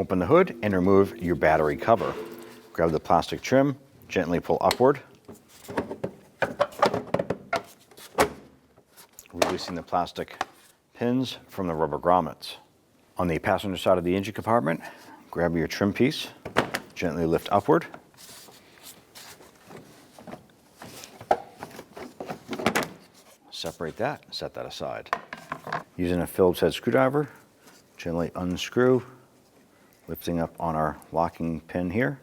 open the hood and remove your battery cover. Grab the plastic trim, gently pull upward, releasing the plastic pins from the rubber grommets. On the passenger side of the engine compartment, grab your trim piece, gently lift upward. Separate that, set that aside. Using a Phillips head screwdriver, gently unscrew, lifting up on our locking pin here.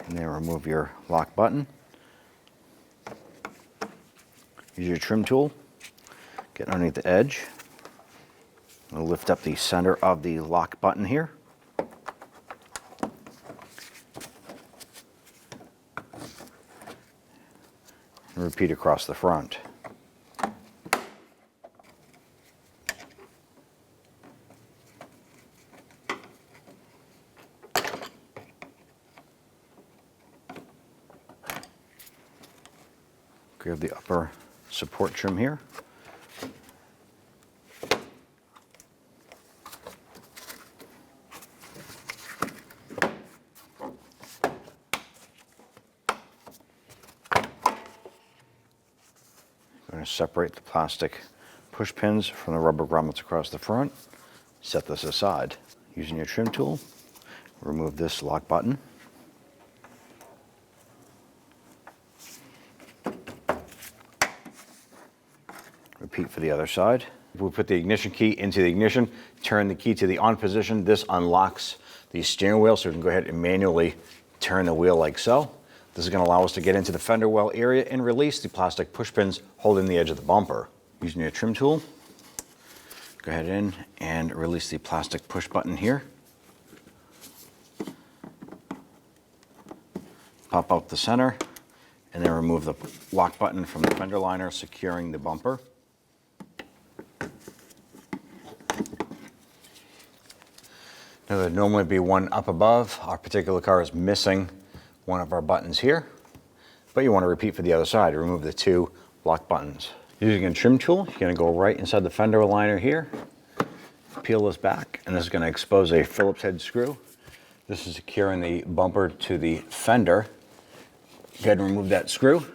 And then remove your lock button. Use your trim tool, get underneath the edge, and lift up the center of the lock button here. And repeat across the front. Grab the upper support trim here. I'm going to separate the plastic push pins from the rubber grommets across the front. Set this aside. Using your trim tool, remove this lock button. Repeat for the other side. We put the ignition key into the ignition, turn the key to the on position. This unlocks the steering wheel, so we can go ahead and manually turn the wheel like so. This is going to allow us to get into the fender well area and release the plastic push pins holding the edge of the bumper. Using your trim tool, go ahead in and release the plastic push button here. Pop out the center, and then remove the lock button from the fender liner, securing the bumper. Now, there'd normally be one up above. Our particular car is missing one of our buttons here, but you want to repeat for the other side. Remove the two lock buttons. Using a trim tool, you're going to go right inside the fender liner here, peel this back, and this is going to expose a Phillips head screw. This is securing the bumper to the fender. Go ahead and remove that screw.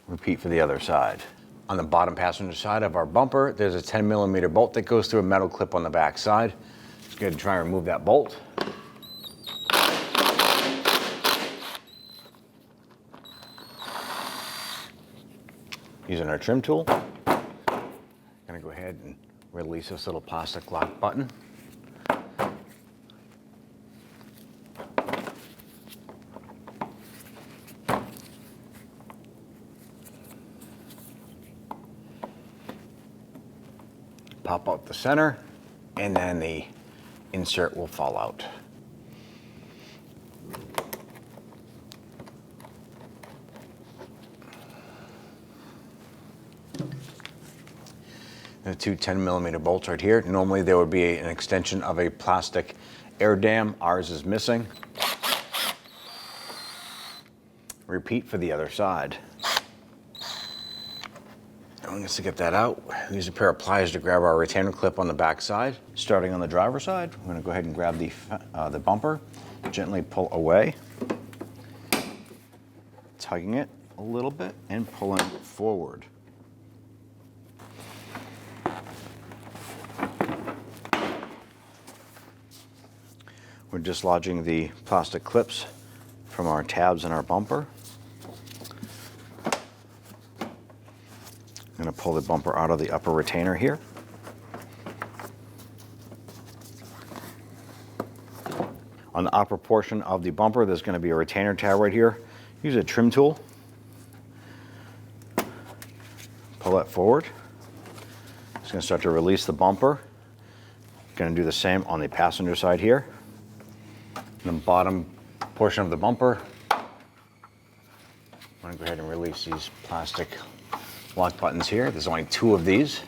Repeat for the other side. On the bottom passenger side of our bumper, there's a 10mm bolt that goes through a metal clip on the back side. Just go ahead and try and remove that bolt. Using our trim tool, I'm going to go ahead and release this little plastic lock button. Pop out the center, and then the insert will fall out. The two 10mm bolts right here. Normally there would be an extension of a plastic air dam. Ours is missing. Repeat for the other side. I'm going to get that out. Use a pair of pliers to grab our retainer clip on the back side. Starting on the driver's side, we're going to go ahead and grab the bumper, gently pull away, tugging it a little bit and pulling forward. We're dislodging the plastic clips from our tabs in our bumper. I'm going to pull the bumper out of the upper retainer here. On the upper portion of the bumper, there's going to be a retainer tab right here. Use a trim tool. Pull that forward. It's going to start to release the bumper. Going to do the same on the passenger side here. The bottom portion of the bumper. I'm going to go ahead and release these plastic lock buttons here. There's only two of these.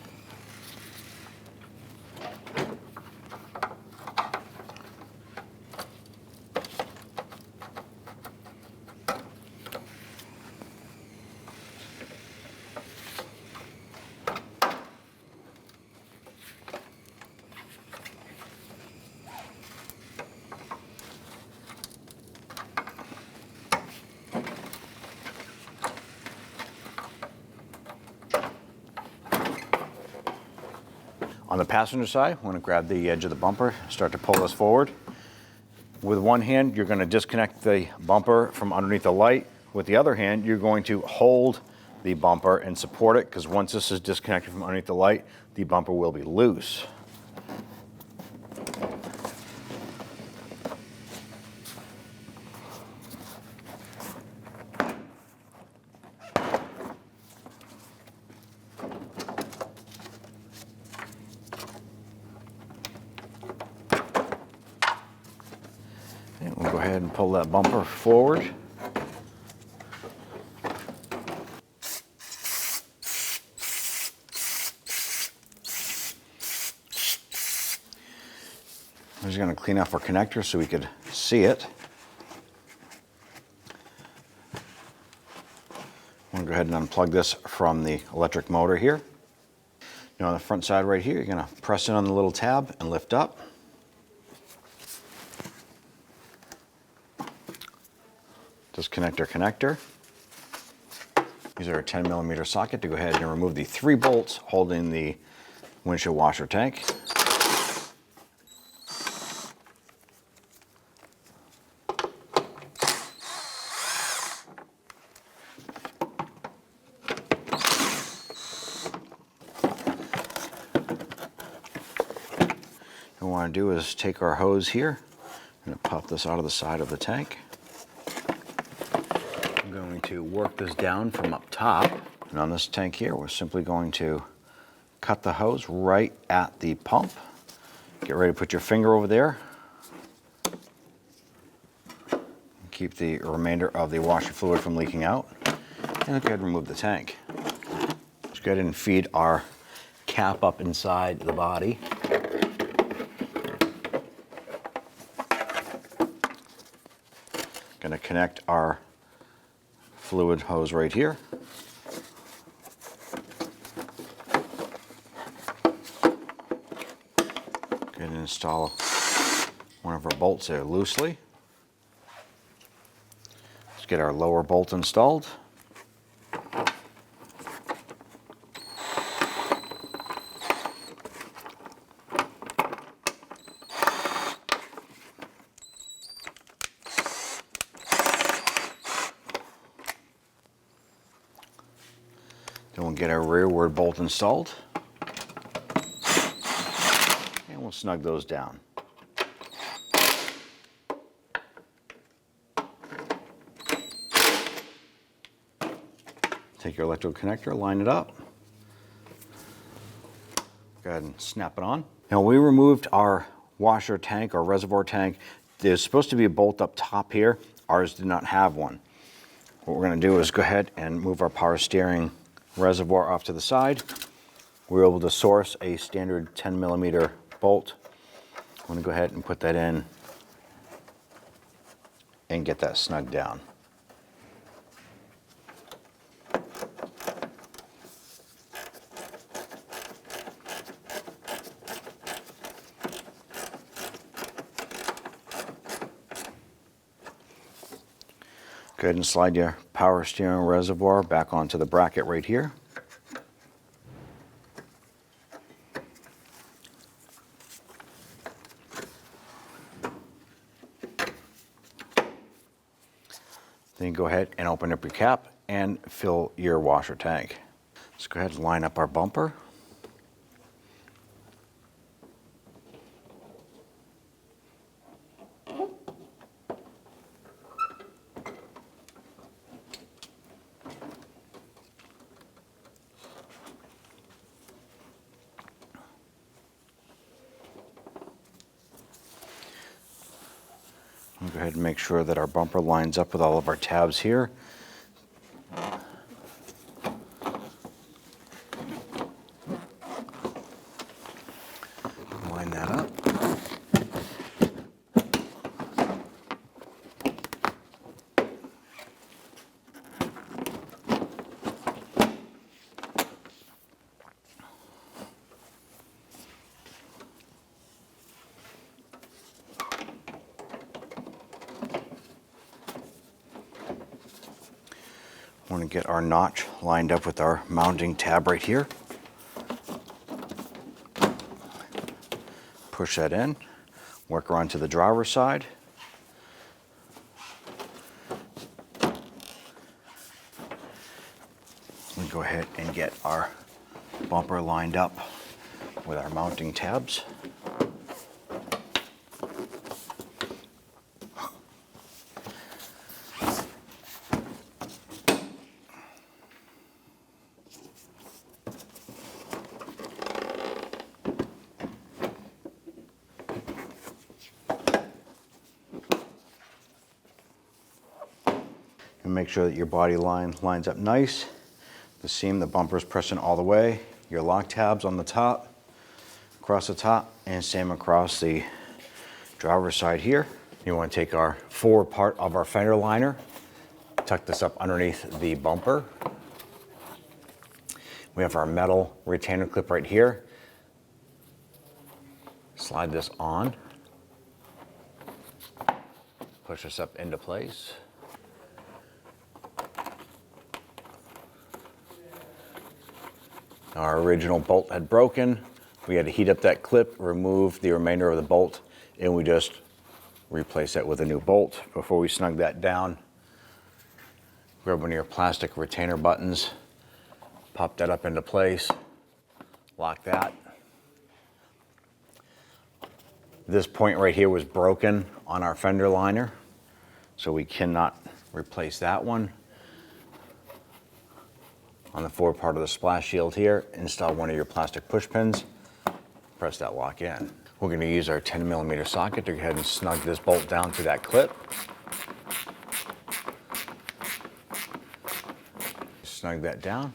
On the passenger side, we're going to grab the edge of the bumper, start to pull this forward. With one hand, you're going to disconnect the bumper from underneath the light. With the other hand, you're going to hold the bumper and support it, because once this is disconnected from underneath the light, the bumper will be loose. And we'll go ahead and pull that bumper forward. I'm just going to clean off our connector so we could see it. I'm going to go ahead and unplug this from the electric motor here. Now on the front side right here, you're going to press in on the little tab and lift up. Disconnect our connector. Use our 10mm socket to go ahead and remove the 3 bolts holding the windshield washer tank. What we want to do is take our hose here and pop this out of the side of the tank. I'm going to work this down from up top. And on this tank here, we're simply going to cut the hose right at the pump. Get ready to put your finger over there. Keep the remainder of the washer fluid from leaking out. And go ahead and remove the tank. Let's go ahead and feed our cap up inside the body. Going to connect our fluid hose right here. Go ahead and install one of our bolts there loosely. Let's get our lower bolt installed. Then we'll get our rearward bolt installed. And we'll snug those down. Take your electrical connector, line it up. Go ahead and snap it on. Now we removed our washer tank or reservoir tank. There's supposed to be a bolt up top here. Ours did not have one. What we're going to do is go ahead and move our power steering reservoir off to the side. We were able to source a standard 10mm bolt. I'm going to go ahead and put that in and get that snugged down. Go ahead and slide your power steering reservoir back onto the bracket right here. Then go ahead and open up your cap and fill your washer tank. Let's go ahead and line up our bumper. We'll go ahead and make sure that our bumper lines up with all of our tabs here. Line that up. Want to get our notch lined up with our mounting tab right here. Push that in, work around to the driver's side. We go ahead and get our bumper lined up with our mounting tabs. And make sure that your body line lines up nice. The seam, the bumper is pressing all the way. Your lock tabs on the top, across the top, and same across the driver's side here. You want to take our forward part of our fender liner, tuck this up underneath the bumper. We have our metal retainer clip right here. Slide this on. Push this up into place. Our original bolt had broken. We had to heat up that clip, remove the remainder of the bolt, and we just replace that with a new bolt. Before we snug that down, grab one of your plastic retainer buttons, pop that up into place, lock that. This point right here was broken on our fender liner, so we cannot replace that one. On the forward part of the splash shield here, install one of your plastic push pins, press that lock in. We're going to use our 10mm socket to go ahead and snug this bolt down to that clip. Snug that down.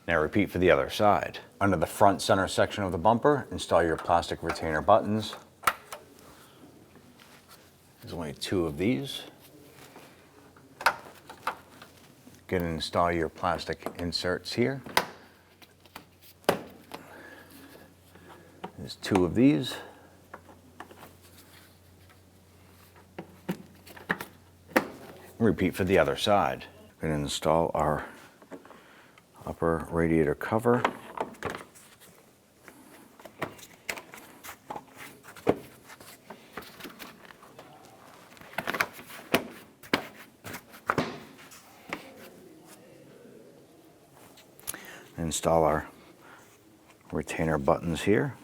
Now repeat for the other side. Under the front center section of the bumper, install your plastic retainer buttons. There's only 2 of these. Go ahead and install your plastic inserts here. There's 2 of these. Repeat for the other side. We're going to install our upper radiator cover. Install our retainer buttons here.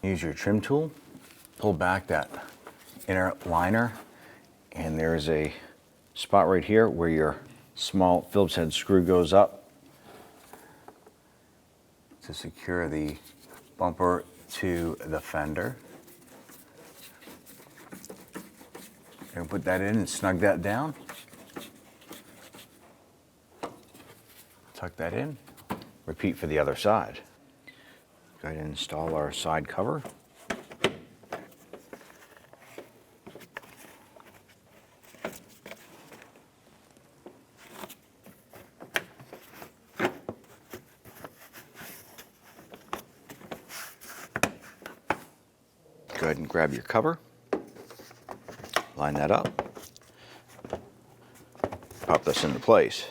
Use your trim tool, pull back that inner liner, and there's a spot right here where your small Phillips head screw goes up to secure the bumper to the fender. And put that in and snug that down. Tuck that in. Repeat for the other side. Go ahead and install our side cover. Go ahead and grab your cover, line that up, pop this into place.